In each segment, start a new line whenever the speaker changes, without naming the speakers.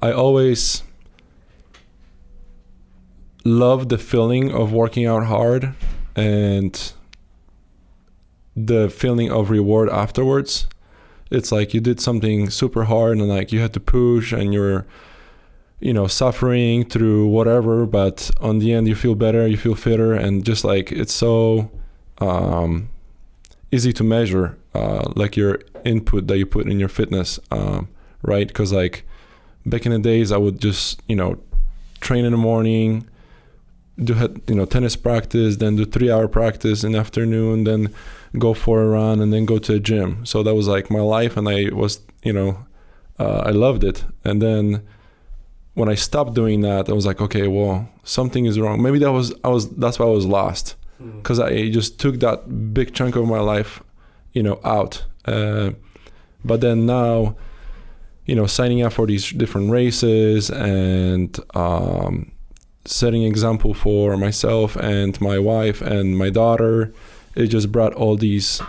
I always love the feeling of working out hard and the feeling of reward afterwards. It's like you did something super hard and like you had to push and you're, suffering through whatever, but on the end you feel better, you feel fitter, and just like it's so easy to measure like your input that you put in your fitness, right? Because like back in the days I would just train in the morning, do tennis practice, then do 3-hour practice in the afternoon, then go for a run, and then go to the gym. So that was like my life, and I was I loved it. And then when I stopped doing that, I was like, okay, well, something is wrong. Maybe that's why I was lost, because I just took that big chunk of my life out. But then now signing up for these different races and setting example for myself and my wife and my daughter, it just brought all these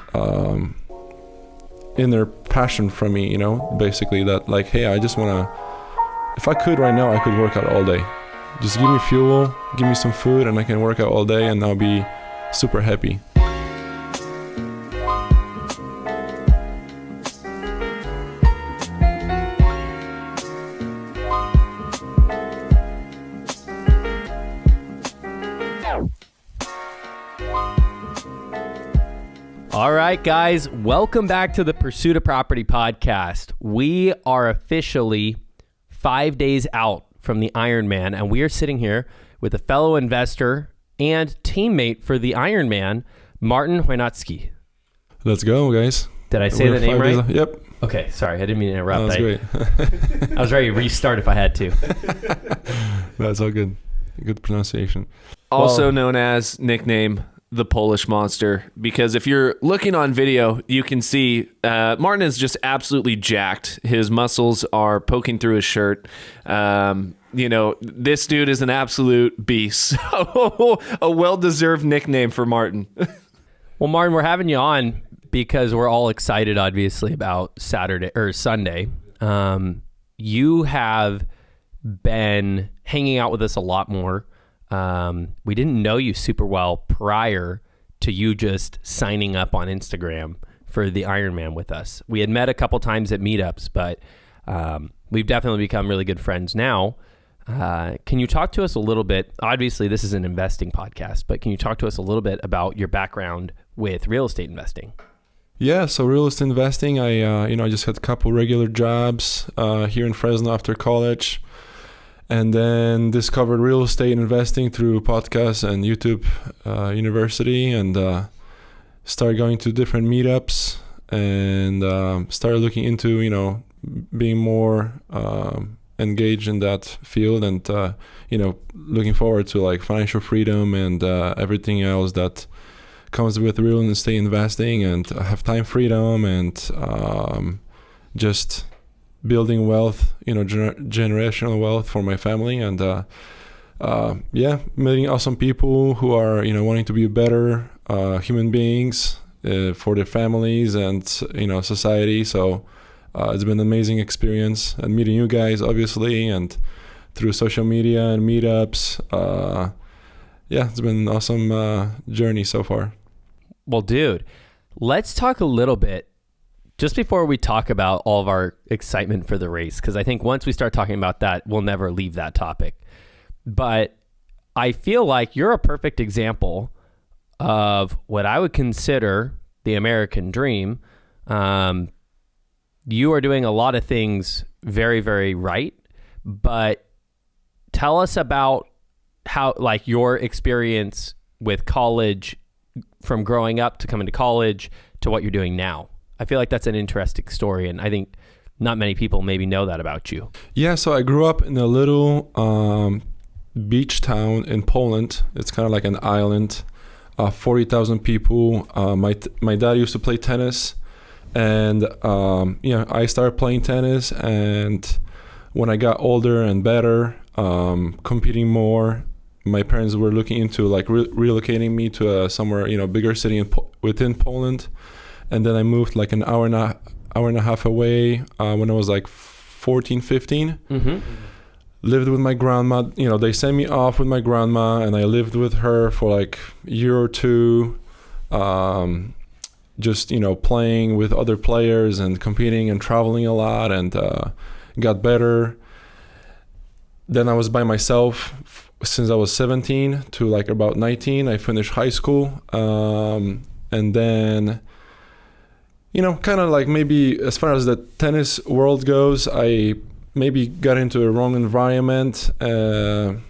inner passion from me, basically that like, hey, I just want to, if I could right now, I could work out all day. Just give me fuel, give me some food, and I can work out all day and I'll be super happy.
All right, guys, welcome back to the Pursuit of Property podcast. We are officially 5 days out from the Ironman, and we are sitting here with a fellow investor and teammate for the Ironman, Martin Chojanki.
Let's go, guys.
Did I say the name right?
Yep.
Okay, sorry, I didn't mean to interrupt.
That's great.
I was ready to restart if I had to.
That's all good. Good pronunciation.
Also known as nickname the Polish Monster, because if you're looking on video, you can see Martin is just absolutely jacked. His muscles are poking through his shirt. This dude is an absolute beast. A well-deserved nickname for Martin.
Well, Martin, we're having you on because we're all excited, obviously, about Saturday or Sunday. You have been hanging out with us a lot more. We didn't know you super well prior to you just signing up on Instagram for the Ironman with us. We had met a couple times at meetups, but we've definitely become really good friends now. Can you talk to us a little bit? Obviously, this is an investing podcast, but can you talk to us a little bit about your background with real estate investing?
Yeah, so real estate investing, I just had a couple regular jobs here in Fresno after college. And then discovered real estate investing through podcasts and YouTube University, and started going to different meetups and started looking into, being more engaged in that field and, looking forward to like financial freedom and everything else that comes with real estate investing, and have time freedom and just building wealth, generational wealth for my family, and meeting awesome people who are wanting to be better human beings for their families and society. So it's been an amazing experience, and meeting you guys obviously, and through social media and meetups. It's been an awesome journey so far.
Well, dude, let's talk a little bit just before we talk about all of our excitement for the race, because I think once we start talking about that, we'll never leave that topic. But I feel like you're a perfect example of what I would consider the American dream. You are doing a lot of things very, very right, but tell us about how, like, your experience with college, from growing up to coming to college to what you're doing now. I feel like that's an interesting story, and I think not many people maybe know that about you.
Yeah, so I grew up in a little beach town in Poland. It's kind of like an island, 40,000 people. My dad used to play tennis, and I started playing tennis. And when I got older and better, competing more, my parents were looking into like relocating me to somewhere bigger city within Poland. And then I moved like an hour and a half away when I was like 14, 15.
Mm-hmm.
Lived with my grandma. You know, they sent me off with my grandma, and I lived with her for like a year or two. Just, you know, playing with other players and competing and traveling a lot, and got better. Then I was by myself since I was 17 to like about 19. I finished high school. And then, you know, kind of like maybe as far as the tennis world goes, I maybe got into a wrong environment and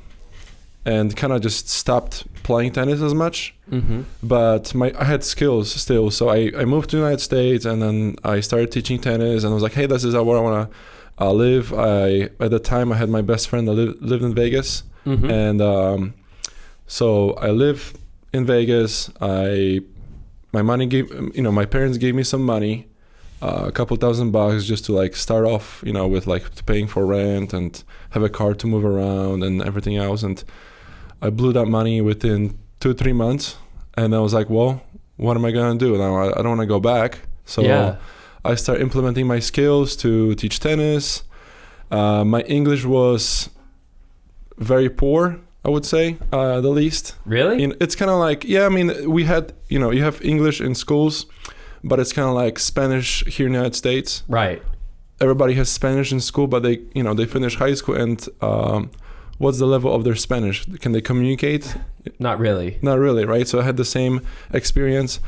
kind of just stopped playing tennis as much.
Mm-hmm.
But I had skills still. So I moved to the United States, and then I started teaching tennis, and I was like, hey, this is where I want to live. At the time, I had my best friend that lived in Vegas.
Mm-hmm.
And so I live in Vegas. My parents gave me some money, a couple $1,000 just to like start off, you know, with like paying for rent and have a car to move around and everything else. And I blew that money within 2-3 months. And I was like, well, what am I going to do? Now I don't want to go back. So I started implementing my skills to teach tennis. My English was very poor, I would say, the least.
Really?
It's kind of like, I mean, we had, you know, you have English in schools, but it's kind of like Spanish here in the United States.
Right.
Everybody has Spanish in school, but they finish high school, and what's the level of their Spanish? Can they communicate?
Not really.
Not really, right? So I had the same experience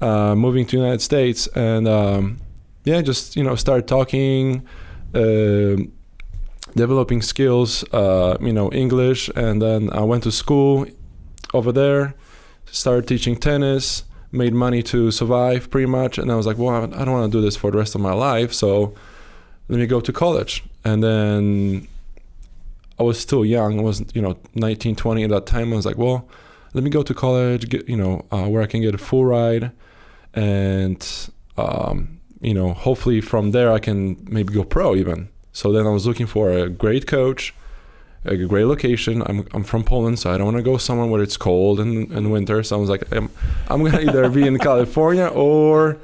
moving to the United States, and just, you know, start talking, developing skills, English, and then I went to school over there, started teaching tennis, made money to survive pretty much, and I was like, well, I don't want to do this for the rest of my life, so let me go to college. And then I was still young, I was 19, 20 at that time. I was like, well, let me go to college, get, where I can get a full ride, and hopefully from there I can maybe go pro even. So then I was looking for a great coach, a great location. I'm from Poland, so I don't want to go somewhere where it's cold in winter. So I was like, I'm going to either be in California or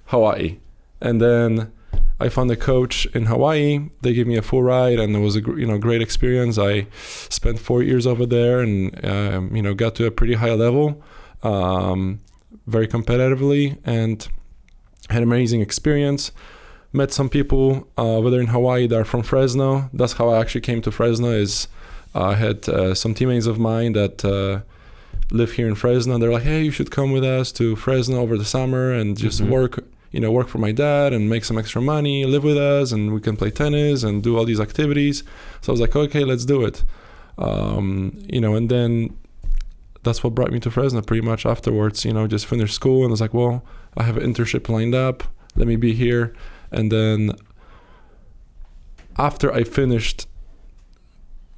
Hawaii. And then I found a coach in Hawaii. They gave me a full ride, and it was a great experience. I spent 4 years over there, and got to a pretty high level, very competitively, and had an amazing experience. Met some people over there in Hawaii that are from Fresno. That's how I actually came to Fresno. I had some teammates of mine that live here in Fresno. They're like, hey, you should come with us to Fresno over the summer and just work for my dad and make some extra money, live with us, and we can play tennis and do all these activities. So I was like, okay, let's do it. And then that's what brought me to Fresno pretty much afterwards. Just finished school, and I was like, well, I have an internship lined up. Let me be here. And then after I finished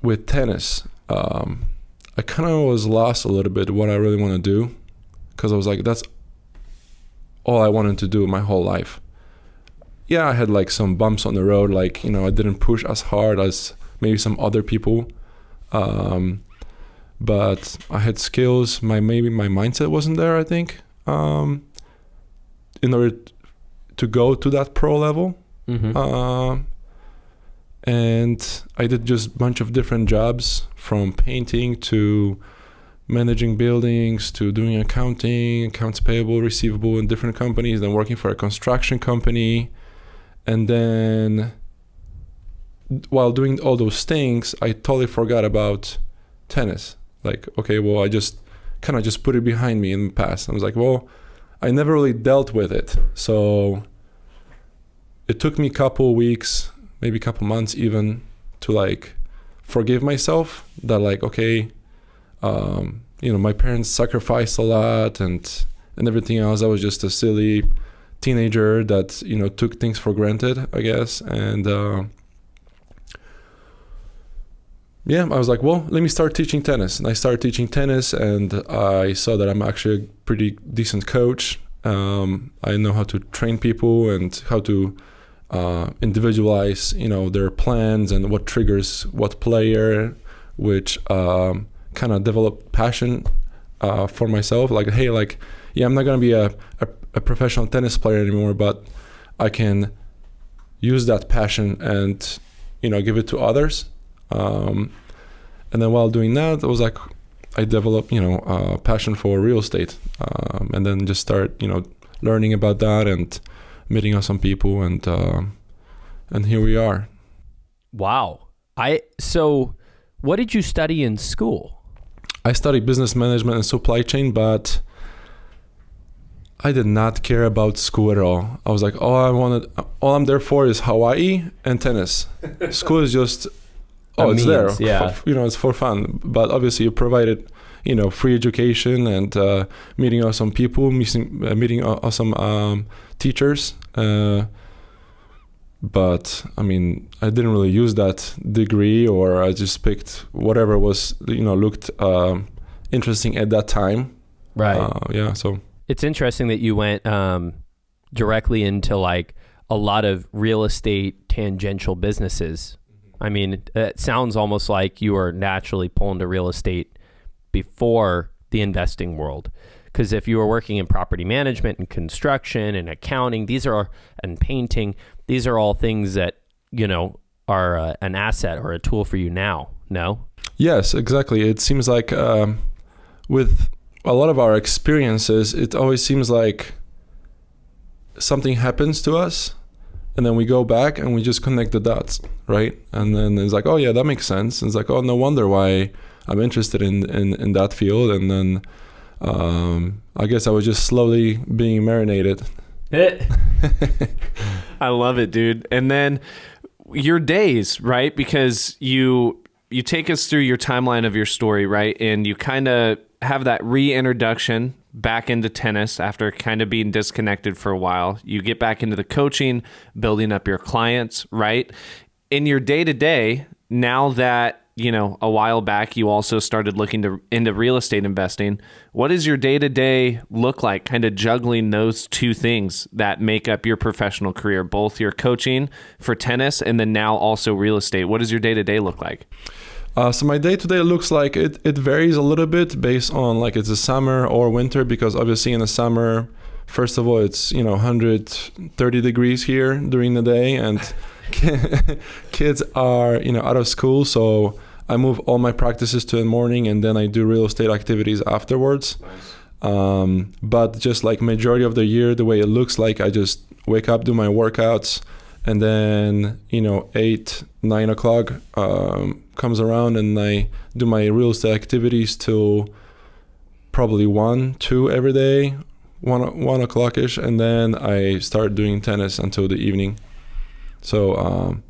with tennis, I kind of was lost a little bit what I really want to do, because I was like, that's all I wanted to do my whole life. Yeah, I had like some bumps on the road, like, I didn't push as hard as maybe some other people, but I had skills. Maybe my mindset wasn't there, I think, in order to go to that pro level. And I did just a bunch of different jobs, from painting to managing buildings to doing accounting, accounts payable, receivable in different companies, then working for a construction company. And then while doing all those things, I totally forgot about tennis. Like, okay, well, I just kind of just put it behind me in the past. I was like, well, I never really dealt with it. So it took me a couple weeks, maybe a couple months even, to like forgive myself that, like, okay, my parents sacrificed a lot and everything else. I was just a silly teenager that, took things for granted, I guess. And I was like, well, let me start teaching tennis. And I started teaching tennis, and I saw that I'm actually a pretty decent coach. I know how to train people and how to individualize, their plans and what triggers what player, which kind of developed passion for myself. Like, hey, I'm not going to be a professional tennis player anymore, but I can use that passion and give it to others. And then while doing that, it was like I developed, a passion for real estate, and then just start, learning about that and meeting some people, and here we are.
Wow. So what did you study in school?
I studied business management and supply chain, but I did not care about school at all. I was like, all I'm there for is Hawaii and tennis. School is just, it's there.
Yeah.
It's for fun. But obviously you provided, free education and meeting awesome people, meeting awesome teachers. But I mean, I didn't really use that degree, or I just picked whatever was, looked interesting at that time.
Right.
So
it's interesting that you went directly into like a lot of real estate tangential businesses. I mean, it sounds almost like you were naturally pulled to real estate before the investing world. Because if you were working in property management and construction and accounting, and painting, these are all things that, are an asset or a tool for you now, no?
Yes, exactly. It seems like with a lot of our experiences, it always seems like something happens to us and then we go back and we just connect the dots, right? And then it's like, oh yeah, that makes sense. And it's like, oh, no wonder why I'm interested in that field. And then I guess I was just slowly being marinated.
I love it, dude. And then your days, right? Because you take us through your timeline of your story, right? And you kind of have that reintroduction back into tennis after kind of being disconnected for a while. You get back into the coaching, building up your clients, right? In your day-to-day, now that, a while back, you also started looking into real estate investing. What does your day-to-day look like, kind of juggling those two things that make up your professional career, both your coaching for tennis and then now also real estate? What does your day-to-day look like?
So my day-to-day looks like it varies a little bit based on like it's a summer or winter, because obviously in the summer, first of all, it's 130 degrees here during the day, and kids are out of school, so I move all my practices to the morning, and then I do real estate activities afterwards. Nice. But just like majority of the year, the way it looks like, I just wake up, do my workouts, and then 8-9 o'clock comes around, and I do my real estate activities till probably 1-2 every day, 1 o'clock ish, and then I start doing tennis until the evening. So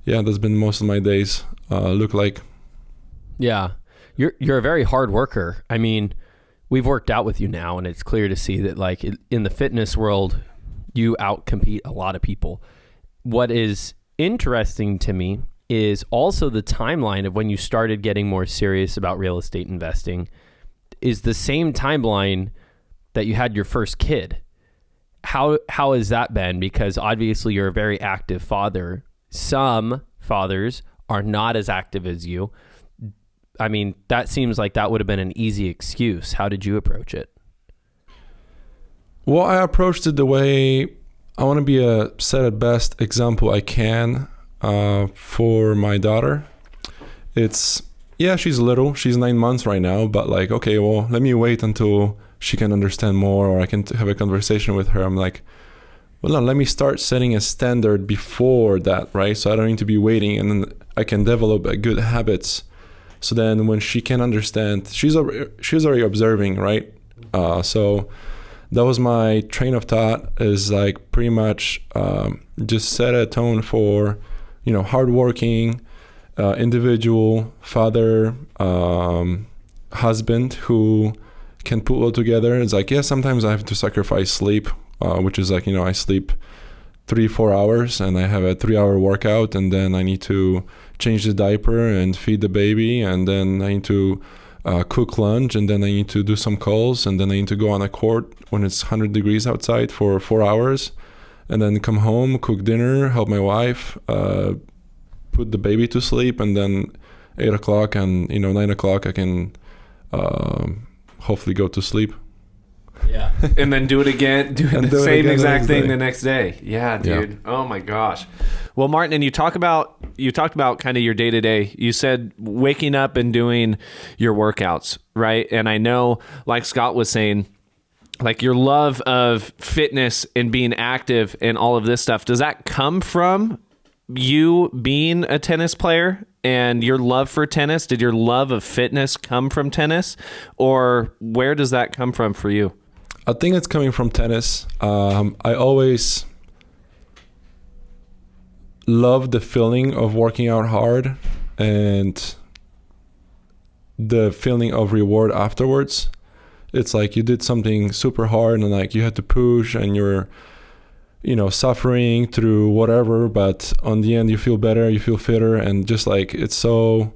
that's been most of my days look like.
Yeah, you're a very hard worker. I mean, we've worked out with you now, and it's clear to see that like in the fitness world, you outcompete a lot of people. What is interesting to me is also the timeline of when you started getting more serious about real estate investing is the same timeline that you had your first kid. How has that been? Because obviously you're a very active father. Some fathers are not as active as you. I mean, that seems like that would have been an easy excuse. How did you approach it?
Well, I approached it the way I want to be a set at best example I can for my daughter. She's little. She's 9 months right now, but like, okay, well, let me wait until she can understand more, or I can have a conversation with her. I'm like, well, no, let me start setting a standard before that, right? So I don't need to be waiting, and then I can develop good habits. So then when she can understand, she's already observing, right? So that was my train of thought, is like pretty much just set a tone for, hardworking individual, father, husband who can put all together. It's like, sometimes I have to sacrifice sleep, which is like, I sleep 3-4 hours and I have a 3-hour workout, and then I need to change the diaper and feed the baby, and then I need to cook lunch, and then I need to do some calls, and then I need to go on a court when it's 100 degrees outside for 4 hours, and then come home, cook dinner, help my wife, put the baby to sleep, and then 8 o'clock and 9 o'clock I can hopefully go to sleep.
Yeah.
And then do it again, do
And
the
do it
same
again
exact thing
day.
the next day. Yeah, dude.
Yeah.
Oh my gosh. Well, Martin, and you talked about kind of your day to day. You said waking up and doing your workouts, right? And I know, like Scott was saying, like your love of fitness and being active and all of this stuff, does that come from you being a tennis player and your love for tennis? Did your love of fitness come from tennis, or where does that come from for you?
I think it's coming from tennis. I always love the feeling of working out hard and the feeling of reward afterwards. It's like you did something super hard and like you had to push and you're, suffering through whatever, but on the end you feel better, you feel fitter, and just like it's so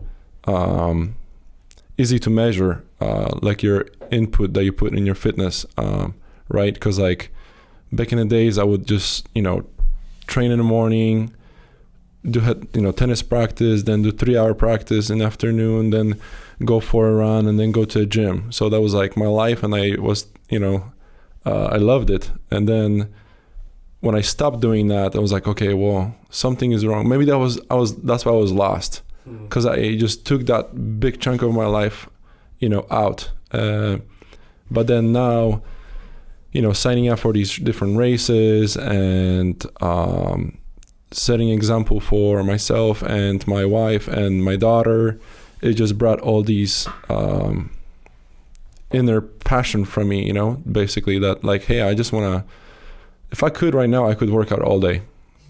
easy to measure like your input that you put in your fitness, right? Because like back in the days I would just train in the morning, do tennis practice, then do 3-hour practice in the afternoon, then go for a run, and then go to the gym. So that was like my life, and I was I loved it. And then when I stopped doing that, I was like, okay, well, something is wrong. Maybe that's why I was lost, because I just took that big chunk of my life out. But then now signing up for these different races and setting example for myself and my wife and my daughter, it just brought all these inner passion from me, basically, that like, hey, I just want to, if I could right now, I could work out all day.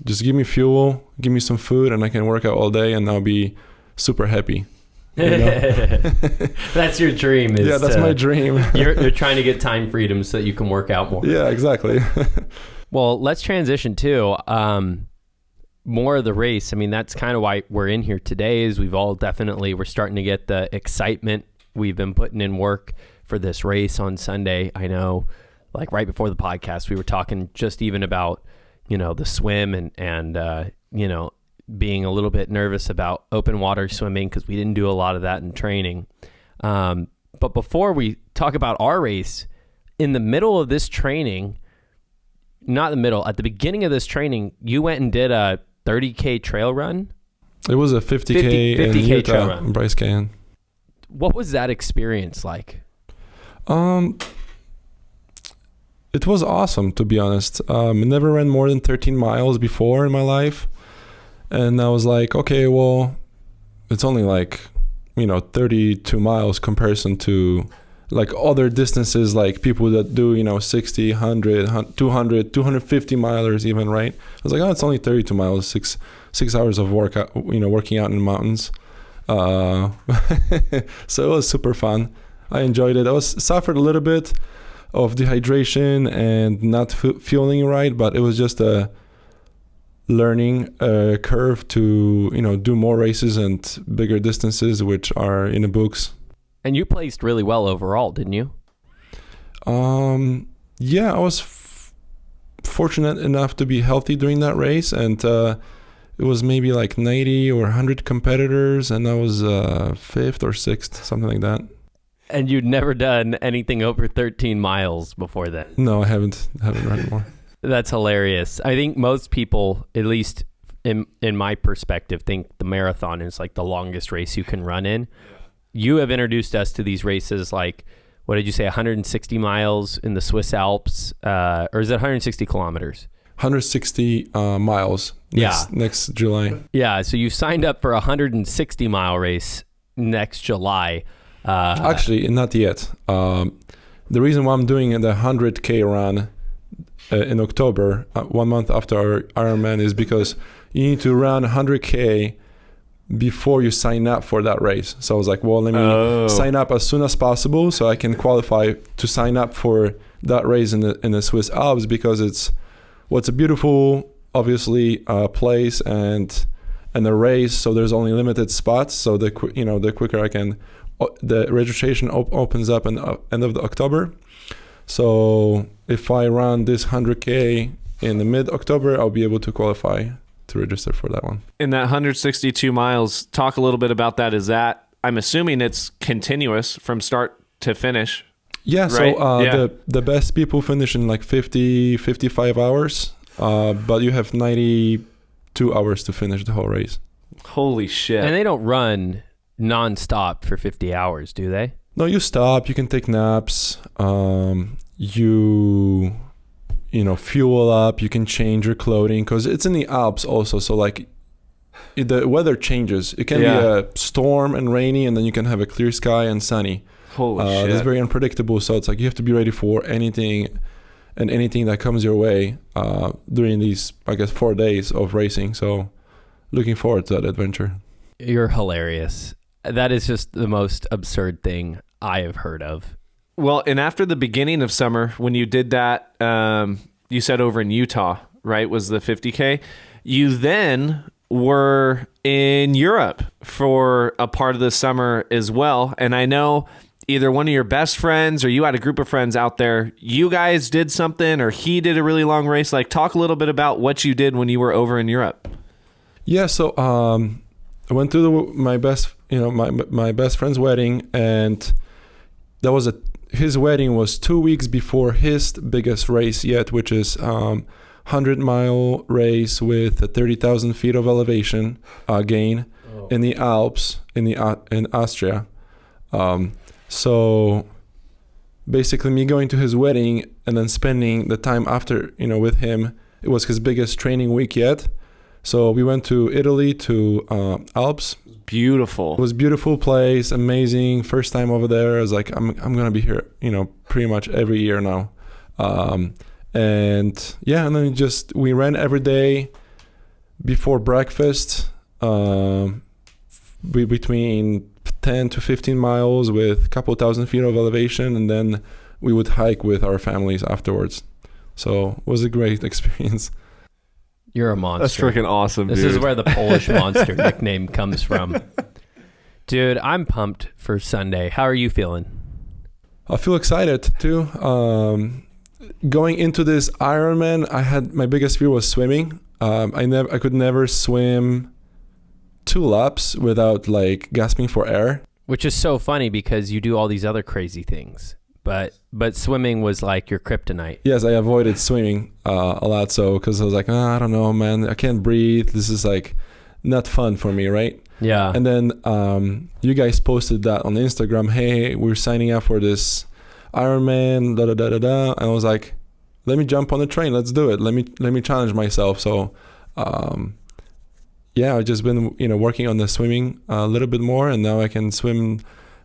Just give me fuel, give me some food, and I can work out all day, and I'll be super happy.
That's your dream.
Yeah, that's my dream.
You're trying to get time freedom so that you can work out more.
Yeah, exactly.
Well, let's transition to more of the race. I mean, that's kind of why we're in here today, is we're starting to get the excitement. We've been putting in work for this race on Sunday. I know, like right before the podcast, we were talking just even about, the swim and being a little bit nervous about open water swimming because we didn't do a lot of that in training. But before we talk about our race, in the middle of this training, at the beginning of this training, you went and did a 30K trail run.
It was a 50K in Utah,
trail run.
Bryce Canyon.
What was that experience like?
It was awesome, to be honest. I never ran more than 13 miles before in my life. And I was like, okay, well, it's only like, 32 miles comparison to like other distances, like people that do, 60, 100, 200, 250 milers even, right? I was like, oh, it's only 32 miles, six hours of workout, working out in the mountains. So it was super fun. I enjoyed it. I suffered a little bit of dehydration and not feeling right, but it was just a learning curve to do more races and bigger distances, which are in the books.
And you placed really well overall, didn't you?
Yeah, I was fortunate enough to be healthy during that race, and it was maybe like 90 or 100 competitors, and I was 5th or 6th, something like that.
And you'd never done anything over 13 miles before then?
No, I haven't run more.
That's hilarious. I think most people, at least in my perspective, think the marathon is like the longest race you can run in. You have introduced us to these races like, what did you say, 160 miles in the Swiss Alps, or is it 160 kilometers?
160 miles next July.
Yeah, so you signed up for a 160-mile race next July.
Actually, not yet. The reason why I'm doing the 100K run in October, 1 month after our Ironman, is because you need to run 100K before you sign up for that race. So I was like, well, let me sign up as soon as possible so I can qualify to sign up for that race in the Swiss Alps, because it's a beautiful, obviously, place and a race. So there's only limited spots. So the quicker I can, the registration opens up in the end of October. So if I run this 100K in the mid-October, I'll be able to qualify to register for that one.
In that 162 miles, talk a little bit about that. I'm assuming it's continuous from start to finish.
Yeah,
right?
So the best people finish in like 55 hours, but you have 92 hours to finish the whole race.
Holy shit.
And they don't run nonstop for 50 hours, do they?
No, you stop, you can take naps, you fuel up, you can change your clothing, because it's in the Alps also, so like the weather changes. It can be a storm and rainy, and then you can have a clear sky and sunny.
Holy shit.
It's very unpredictable, so it's like you have to be ready for anything that comes your way during these, I guess, 4 days of racing. So looking forward to that adventure.
You're hilarious. That is just the most absurd thing I have heard of.
Well, and after the beginning of summer, when you did that, you said over in Utah, right, was the 50K. You then were in Europe for a part of the summer as well. And I know either one of your best friends or you had a group of friends out there, you guys did something or he did a really long race. Like, talk a little bit about what you did when you were over in Europe.
Yeah, so I went to my best friend's wedding, and that was his wedding was 2 weeks before his biggest race yet, which is 100-mile race with 30,000 feet of elevation gain in the Alps in Austria. So basically me going to his wedding and then spending the time after, with him, it was his biggest training week yet. So we went to Italy, to Alps.
Beautiful.
It was a beautiful place, amazing. First time over there. I was like, I'm gonna be here, pretty much every year now. And then we ran every day before breakfast, between 10 to 15 miles with a couple thousand feet of elevation, and then we would hike with our families afterwards. So it was a great experience.
You're a monster.
That's freaking awesome,
This
dude.
is where the Polish monster nickname comes from. Dude, I'm pumped for Sunday. How are you feeling?
I feel excited too. Going into this Ironman, my biggest fear was swimming. I could never swim 2 laps without like gasping for air.
Which is so funny because you do all these other crazy things. But swimming was like your kryptonite.
Yes, I avoided swimming a lot, so because I was like, I don't know, man, I can't breathe. This is like not fun for me, right?
Yeah.
And then you guys posted that on Instagram. Hey, we're signing up for this Ironman, da da da da da. And I was like, let me jump on the train. Let's do it. Let me challenge myself. So, I've just been working on the swimming a little bit more, and now I can swim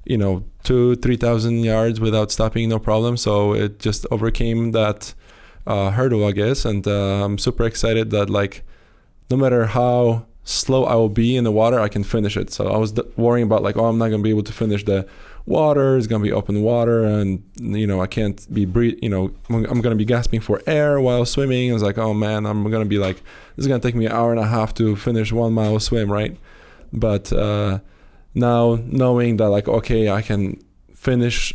2,000-3,000 yards without stopping, no problem. So it just overcame that hurdle, I guess. And I'm super excited that like no matter how slow I will be in the water, I can finish it. So I was worrying about like, I'm not gonna be able to finish the water. It's gonna be open water, and I can't be I'm gonna be gasping for air while swimming. I was like, oh man, I'm gonna be like, this is gonna take me an hour and a half to finish 1 mile swim, right? But now knowing that like, okay, I can finish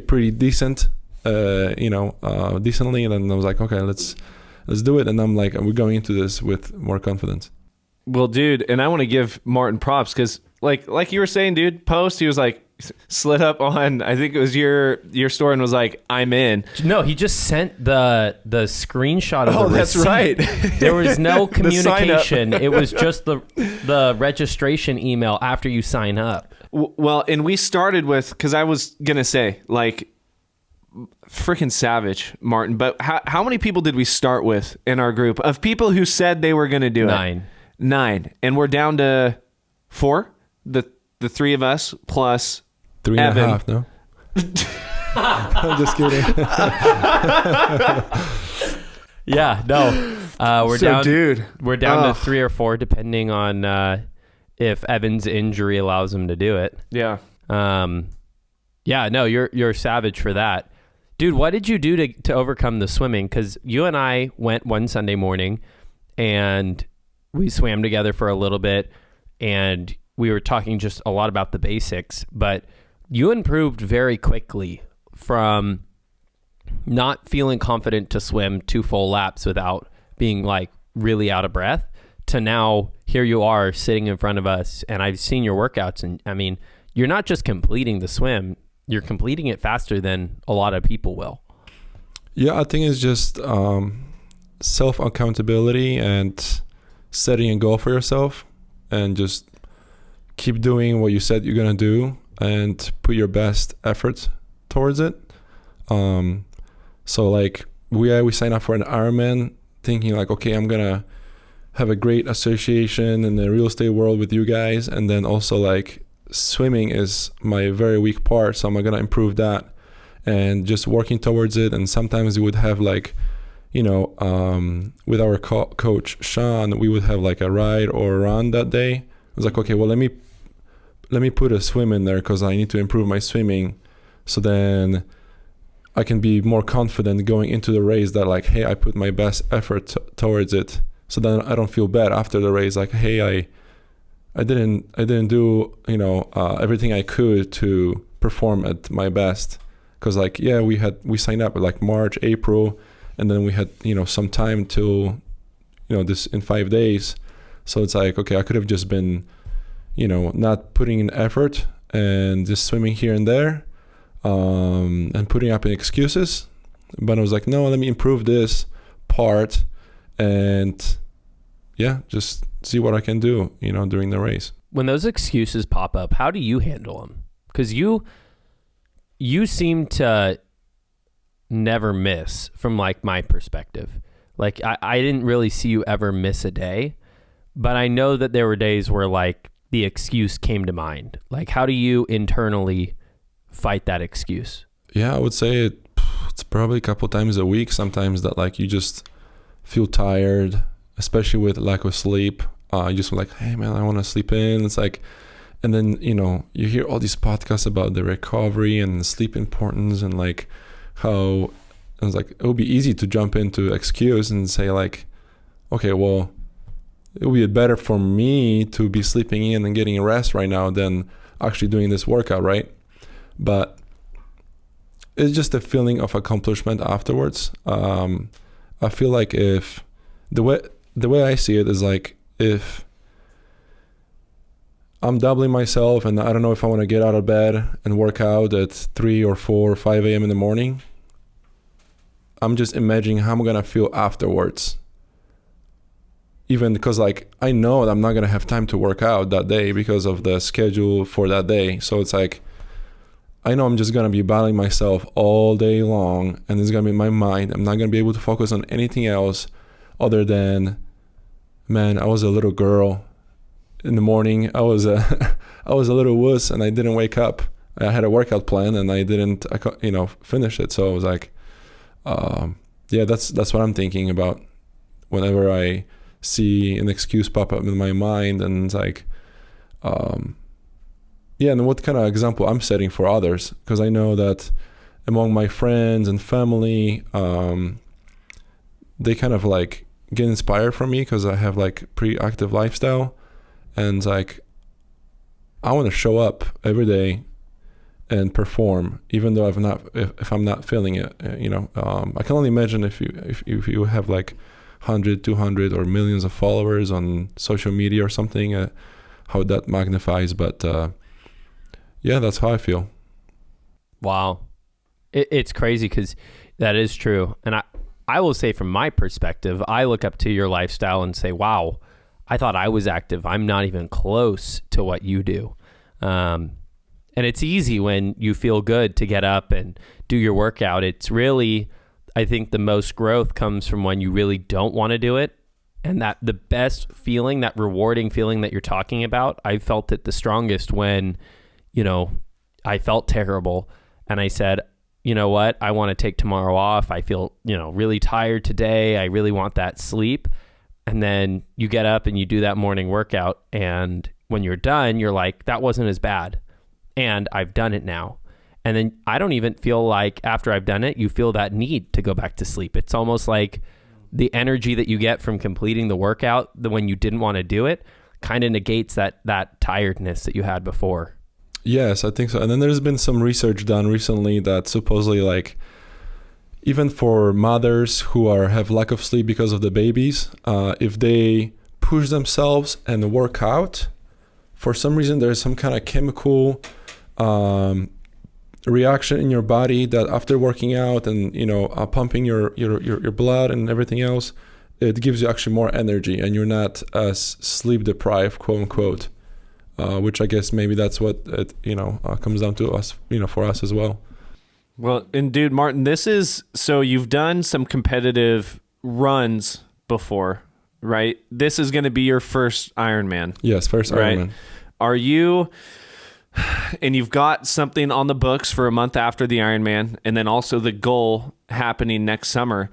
pretty decent, decently, and then I was like, okay, let's do it. And I'm like, we're going into this with more confidence.
Well, dude, and I want to give Martin props because like you were saying, dude, he was like slid up on, I think it was your story, and was like, I'm in.
No, he just sent the screenshot of the
that's
receipt.
right.
There was no
The
communication. It was just the registration email after you sign up.
Well, and we started with, because I was gonna say like freaking savage, Martin, but how many people did we start with in our group of people who said they were gonna do it? 9, and we're down to 4, the 3 of us plus
3.5, no? I'm just kidding.
Yeah, no. We're
So,
down,
dude,
We're down to 3 or 4, depending on if Evan's injury allows him to do it.
Yeah.
Yeah, no, you're savage for that. Dude, what did you do to overcome the swimming? Because you and I went one Sunday morning, and we swam together for a little bit, and we were talking just a lot about the basics, but you improved very quickly from not feeling confident to swim 2 full laps without being like really out of breath to now here you are sitting in front of us, and I've seen your workouts, and I mean, you're not just completing the swim, you're completing it faster than a lot of people will.
Yeah, I think it's just self accountability and setting a goal for yourself, and just keep doing what you said you're gonna do and put your best effort towards it. So like we signed up for an Ironman thinking like, okay, I'm gonna have a great association in the real estate world with you guys, and then also like swimming is my very weak part, so I'm gonna improve that and just working towards it. And sometimes we would have like, you know, with our coach Sean, we would have like a ride or a run that day. I was like, okay, well let me put a swim in there because I need to improve my swimming, so then I can be more confident going into the race that like, hey, I put my best effort towards it, so then I don't feel bad after the race like, hey, I didn't do, you know, everything I could to perform at my best. Because like, yeah, we signed up like March, April, and then we had, you know, some time till, you know, this in 5 days. So it's like, okay, I could have just been, you know, not putting in effort and just swimming here and there, and putting up in excuses. But I was like, no, let me improve this part and yeah, just see what I can do, you know, during the race.
When those excuses pop up, how do you handle them? Because you seem to never miss from like my perspective. Like I didn't really see you ever miss a day, but I know that there were days where like the excuse came to mind. Like how do you internally fight that excuse?
Yeah, I would say it's probably a couple times a week sometimes that like you just feel tired, especially with lack of sleep. You just like, hey man, I want to sleep in. It's like, and then, you know, you hear all these podcasts about the recovery and sleep importance and like how it's like, it would be easy to jump into excuse and say like, okay, well, it would be better for me to be sleeping in and getting rest right now than actually doing this workout, right? But it's just a feeling of accomplishment afterwards. I feel like if the way I see it is like, if I'm doubling myself and I don't know if I want to get out of bed and work out at 3 or 4 or 5 a.m. in the morning, I'm just imagining how I'm going to feel afterwards. Even because like I know that I'm not going to have time to work out that day because of the schedule for that day. So it's like, I know I'm just going to be battling myself all day long, and it's going to be in my mind. I'm not going to be able to focus on anything else other than, man, I was a little girl in the morning. I was a little wuss and I didn't wake up. I had a workout plan and I didn't, finish it. So I was like, yeah, that's what I'm thinking about whenever I see an excuse pop up in my mind. And it's like, yeah, and what kind of example I'm setting for others, because I know that among my friends and family, they kind of like get inspired from me because I have like pretty active lifestyle, and like I want to show up every day and perform, even though if I'm not feeling it. I can only imagine if you have like 100, 200 or millions of followers on social media or something, how that magnifies. But yeah, that's how I feel.
Wow. It's crazy because that is true. And I will say from my perspective, I look up to your lifestyle and say, wow, I thought I was active. I'm not even close to what you do. And it's easy when you feel good to get up and do your workout. It's really, I think the most growth comes from when you really don't want to do it. And that the best feeling, that rewarding feeling that you're talking about, I felt it the strongest when, I felt terrible and I said, you know what, I want to take tomorrow off. I feel, really tired today. I really want that sleep. And then you get up and you do that morning workout. And when you're done, you're like, that wasn't as bad. And I've done it now. And then I don't even feel like after I've done it, you feel that need to go back to sleep. It's almost like the energy that you get from completing the workout, when you didn't want to do it, kind of negates that tiredness that you had before.
Yes, I think so. And then there's been some research done recently that supposedly like even for mothers who have lack of sleep because of the babies, if they push themselves and work out, for some reason there's some kind of chemical reaction in your body that after working out and pumping your blood and everything else, it gives you actually more energy and you're not as sleep deprived, quote unquote, which I guess maybe that's what it comes down to us, for us as well.
Well, and dude, Martin, so you've done some competitive runs before, right? This is going to be your first Ironman.
Yes, first
right?
Ironman.
Are you, and you've got something on the books for a month after the Ironman, and then also the goal happening next summer.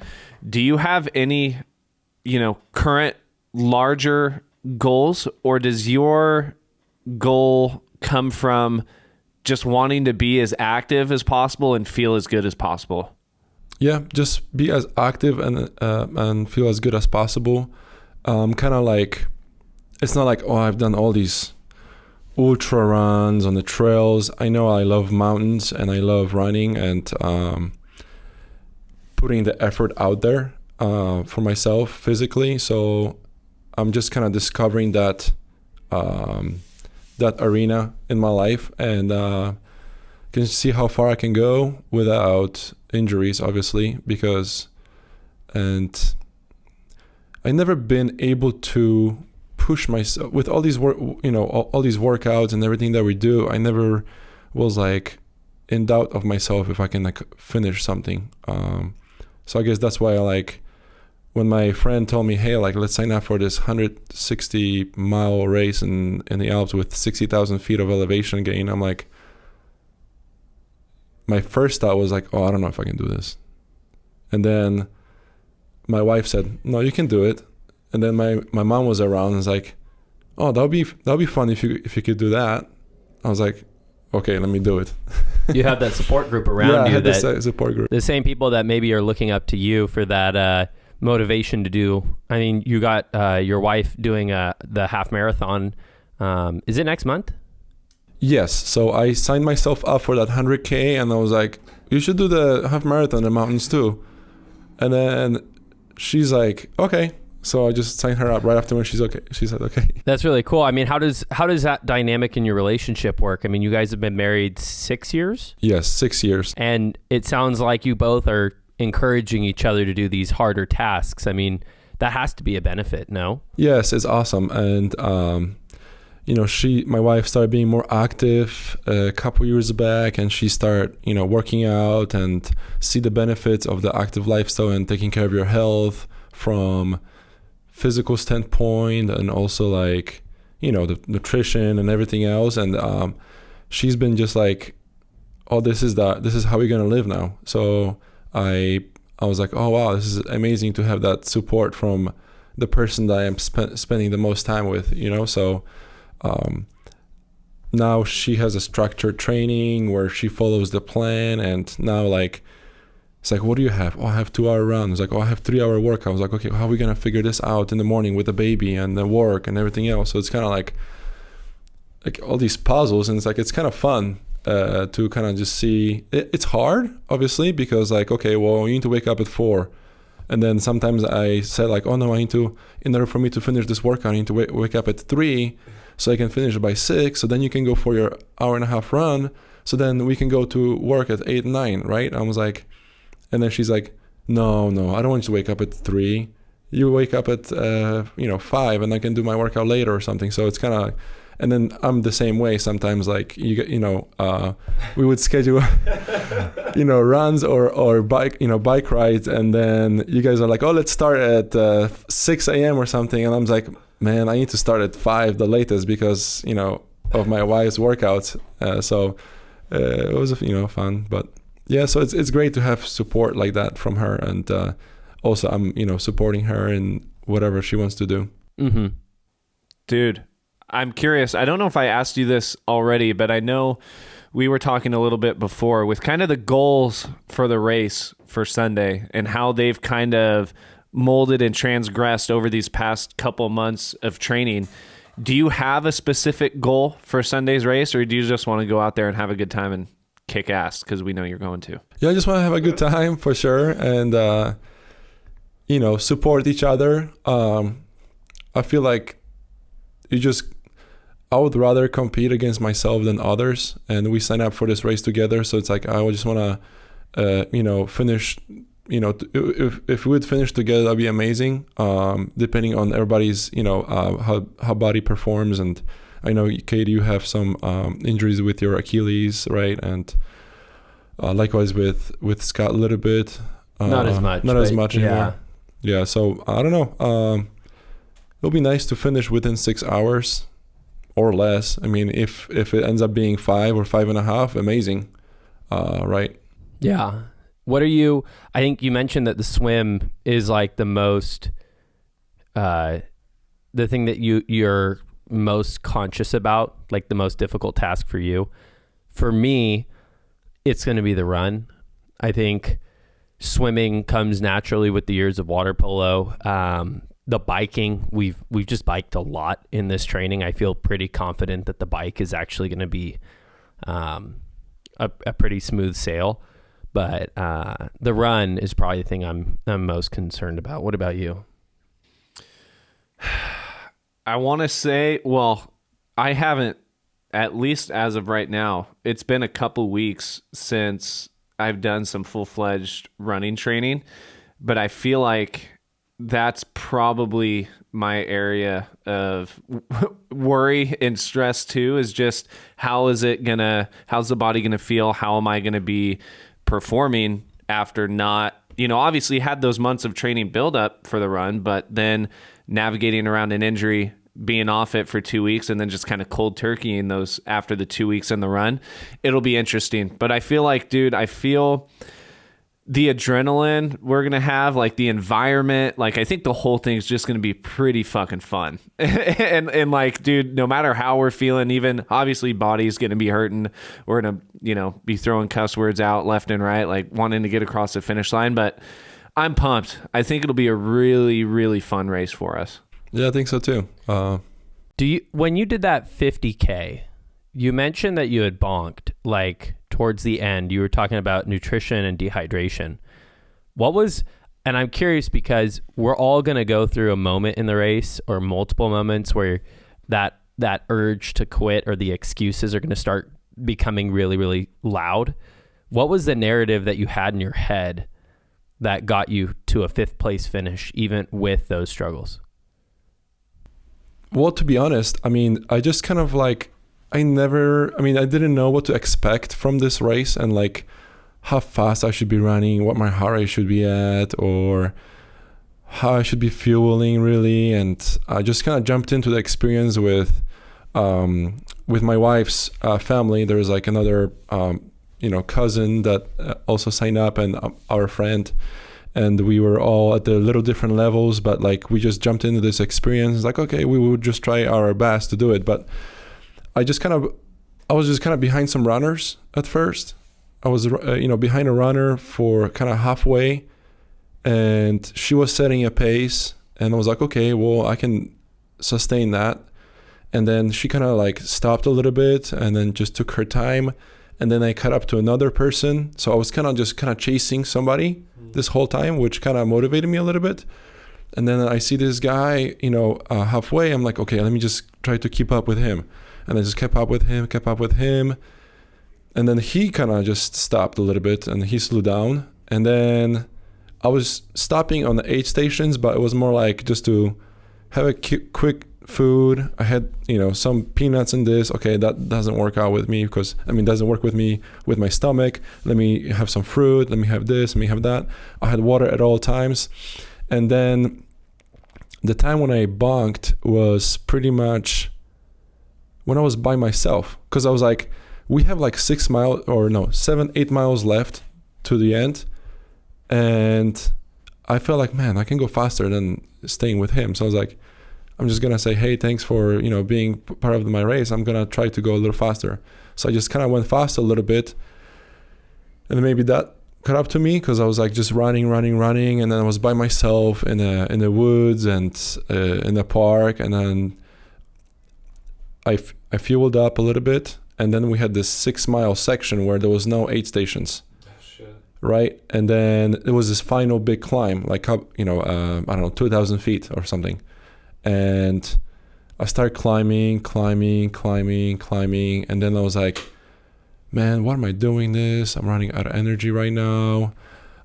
Do you have any, current larger goals, or does your goal come from just wanting to be as active as possible and feel as good as possible?
Yeah, just be as active and feel as good as possible. Kind of like, it's not like, oh, I've done all these ultra runs on the trails. I know I love mountains and I love running and putting the effort out there for myself physically. So I'm just kind of discovering that arena in my life and can see how far I can go without injuries, obviously, and I never been able to push myself with all these all these workouts and everything that we do. I never was like in doubt of myself if I can finish something. So I guess that's why when my friend told me, hey, let's sign up for this 160-mile race in the Alps with 60,000 feet of elevation gain, I'm like, my first thought was like, oh, I don't know if I can do this. And then my wife said, no, you can do it. And then my mom was around and was like, oh, that'll be fun if you could do that. I was like, okay, let me do it.
You have that support group around you.
I had this support group. The
same people that maybe are looking up to you for that motivation to do. I mean, you got your wife doing the half marathon. Is it next month?
Yes. So I signed myself up for that 100K and I was like, you should do the half marathon in the mountains too. And then she's like, okay. So I just signed her up right after when she said, okay.
That's really cool. I mean, how does that dynamic in your relationship work? I mean, you guys have been married 6 years?
Yes, 6 years.
And it sounds like you both are encouraging each other to do these harder tasks. I mean, that has to be a benefit, no?
Yes, it's awesome. And, my wife started being more active a couple years back and she started, working out and see the benefits of the active lifestyle and taking care of your health from physical standpoint and also the nutrition and everything else. And she's been just like, oh, this is how we're going to live now. So I was like, oh, wow, this is amazing to have that support from the person that I'm spending the most time with, So now she has a structured training where she follows the plan. And now it's like, what do you have? Oh, I have 2-hour runs. Like, oh, I have 3-hour workouts. I was like, okay, how are we going to figure this out in the morning with the baby and the work and everything else? So it's kind of like all these puzzles. And it's kind of fun to kind of just see. It's hard, obviously, because okay, well, you need to wake up at 4. And then sometimes I said oh no, in order for me to finish this workout, I need to wake up at 3 so I can finish by 6. So then you can go for your 1.5-hour run. So then we can go to work at 8, 9, right? I was like, and then she's like, no, I don't want you to wake up at 3. You wake up at 5 and I can do my workout later or something. So it's kind of, and then I'm the same way sometimes. We would schedule, runs or bike rides, and then you guys are like, oh, let's start at 6 a.m. or something, and I'm like, man, I need to start at 5 the latest because of my wife's workouts. So it was fun, but yeah. So it's great to have support like that from her, and also I'm supporting her in whatever she wants to do.
Mm-hmm.
Dude, I'm curious. I don't know if I asked you this already, but I know we were talking a little bit before with kind of the goals for the race for Sunday and how they've kind of molded and transgressed over these past couple months of training. Do you have a specific goal for Sunday's race, or do you just want to go out there and have a good time and kick ass because we know you're going to?
Yeah, I just want to have a good time for sure, and support each other. I feel like I would rather compete against myself than others, and we sign up for this race together. So it's like I just want to, finish. If we would finish together, that'd be amazing. Depending on everybody's, how body performs, and I know Kate, you have some injuries with your Achilles, right? And likewise with Scott a little bit.
Not as much
anymore. Yeah. So I don't know. It'll be nice to finish within 6 hours or less. I mean, if it ends up being 5 or 5.5, amazing. Right.
Yeah. I think you mentioned that the swim is like the most, the thing that you're most conscious about, like the most difficult task for you. For me, it's going to be the run. I think swimming comes naturally with the years of water polo. The biking, we've just biked a lot in this training. I feel pretty confident that the bike is actually going to be a pretty smooth sail. But the run is probably the thing I'm most concerned about. What about you?
I want to say, well, I haven't, at least as of right now, it's been a couple weeks since I've done some full-fledged running training, but I feel like that's probably my area of worry and stress too, is just how's the body going to feel? How am I going to be performing after not, obviously had those months of training build up for the run, but then navigating around an injury, being off it for 2 weeks, and then just kind of cold turkeying those after the 2 weeks in the run. It'll be interesting. But I feel like, dude, the adrenaline we're going to have, like the environment, like I think the whole thing is just going to be pretty fucking fun. and like, dude, no matter how we're feeling, even obviously body's going to be hurting. We're going to, be throwing cuss words out left and right, like wanting to get across the finish line. But I'm pumped. I think it'll be a really, really fun race for us.
Yeah, I think so too.
When you did that 50K, you mentioned that you had bonked, like towards the end, you were talking about nutrition and dehydration. And I'm curious because we're all going to go through a moment in the race or multiple moments where that urge to quit or the excuses are going to start becoming really, really loud. What was the narrative that you had in your head that got you to a 5th place finish, even with those struggles?
Well, to be honest, I mean, I just kind of like, I didn't know what to expect from this race and like how fast I should be running, what my heart rate should be at, or how I should be fueling really. And I just kind of jumped into the experience with my wife's family. There's like another, cousin that also signed up, and our friend. And we were all at the little different levels, but like we just jumped into this experience. Like, okay, we would just try our best to do it. But I was just kind of behind some runners at first. I was, behind a runner for kind of halfway, and she was setting a pace, and I was like, okay, well, I can sustain that. And then she kind of like stopped a little bit, and then just took her time, and then I caught up to another person. So I was kind of chasing somebody this whole time, which kind of motivated me a little bit. And then I see this guy, halfway. I'm like, okay, let me just try to keep up with him. And I just kept up with him. And then he kind of just stopped a little bit and he slowed down. And then I was stopping on the aid stations, but it was more like just to have a quick food. I had, some peanuts in this. Okay, that doesn't work out with me because, doesn't work with me with my stomach. Let me have some fruit. Let me have this. Let me have that. I had water at all times. And then the time when I bonked was pretty much when I was by myself, because I was like, we have like 7-8 miles left to the end. And I felt like, man, I can go faster than staying with him. So I was like, I'm just going to say, hey, thanks for, being part of my race. I'm going to try to go a little faster. So I just kind of went fast a little bit. And then maybe that caught up to me because I was like just running. And then I was by myself in the woods and in the park. And then I fueled up a little bit. And then we had this 6-mile section where there was no aid stations. Right. And then it was this final big climb, like up, 2,000 feet or something. And I started climbing, and then I was like, man, what am I doing this? I'm running out of energy right now.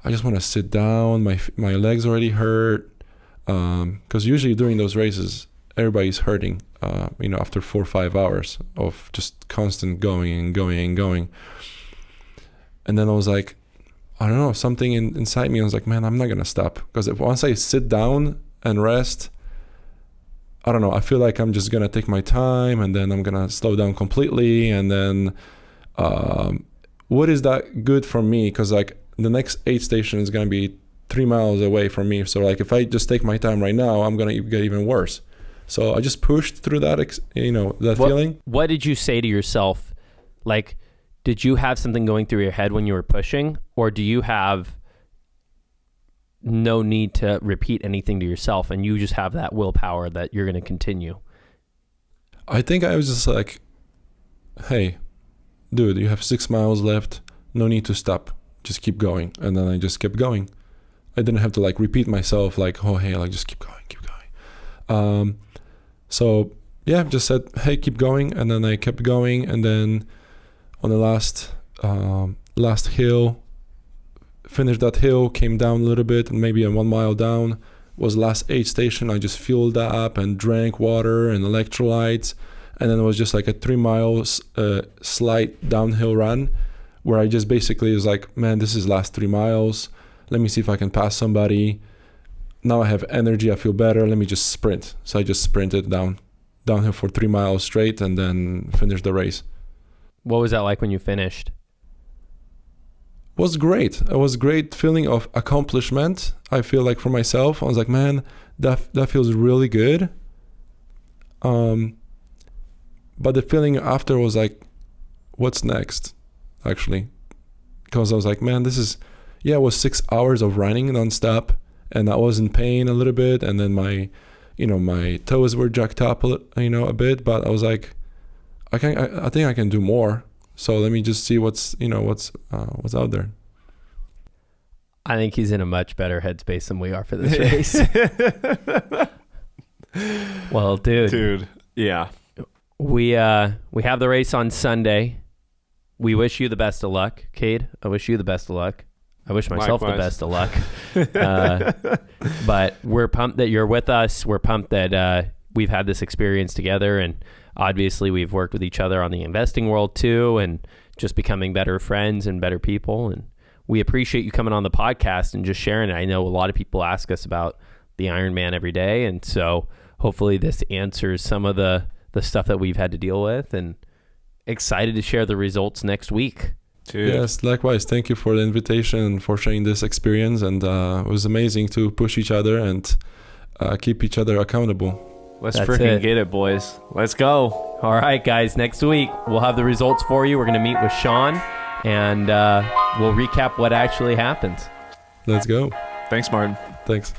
I just want to sit down. My legs already hurt. Because usually during those races, everybody's hurting, after 4 or 5 hours of just constant going and going and going. And then I was like, I don't know, something inside me, I was like, man, I'm not going to stop. Because once I sit down and rest, I don't know, I feel like I'm just going to take my time and then I'm going to slow down completely. And then what is that good for me? Because like the next aid station is going to be 3 miles away from me. So like if I just take my time right now, I'm going to get even worse. So I just pushed through that, feeling.
What did you say to yourself? Like, did you have something going through your head when you were pushing, or do you have no need to repeat anything to yourself and you just have that willpower that you're going to continue?
I think I was just like, hey, dude, you have 6 miles left. No need to stop. Just keep going. And then I just kept going. I didn't have to like repeat myself like, oh, hey, like just keep going. So yeah, just said, hey, keep going. And then I kept going. And then on the last hill, finished that hill, came down a little bit, and maybe 1 mile down was last aid station. I just fueled that up and drank water and electrolytes. And then it was just like a 3 miles slight downhill run where I just basically was like, man, this is last 3 miles. Let me see if I can pass somebody. Now I have energy. I feel better. Let me just sprint. So I just sprinted downhill for 3 miles straight and then finished the race.
What was that like when you finished?
Was great. It was great feeling of accomplishment. I feel like for myself, I was like, man, that feels really good. But the feeling after was like, what's next? Actually, because I was like, man, it was 6 hours of running nonstop, and I was in pain a little bit, and then my toes were jacked up a bit, but I was like, I think I can do more. So let me just see what's out there.
I think he's in a much better headspace than we are for this race. Well, dude,
yeah.
We have the race on Sunday. We wish you the best of luck, Cade. I wish you the best of luck. I wish myself the best of luck. But we're pumped that you're with us. We're pumped that we've had this experience together, and obviously we've worked with each other on the investing world too, and just becoming better friends and better people. And we appreciate you coming on the podcast and just sharing it. I know a lot of people ask us about the Ironman every day, and so hopefully this answers some of the stuff that we've had to deal with, and excited to share the results next week.
Dude.
Yes, likewise. Thank you for the invitation and for sharing this experience. And it was amazing to push each other and keep each other accountable.
Let's freaking get it, boys. Let's go.
All right, guys. Next week, we'll have the results for you. We're going to meet with Sean, and we'll recap what actually happens.
Let's go.
Thanks, Martin.
Thanks.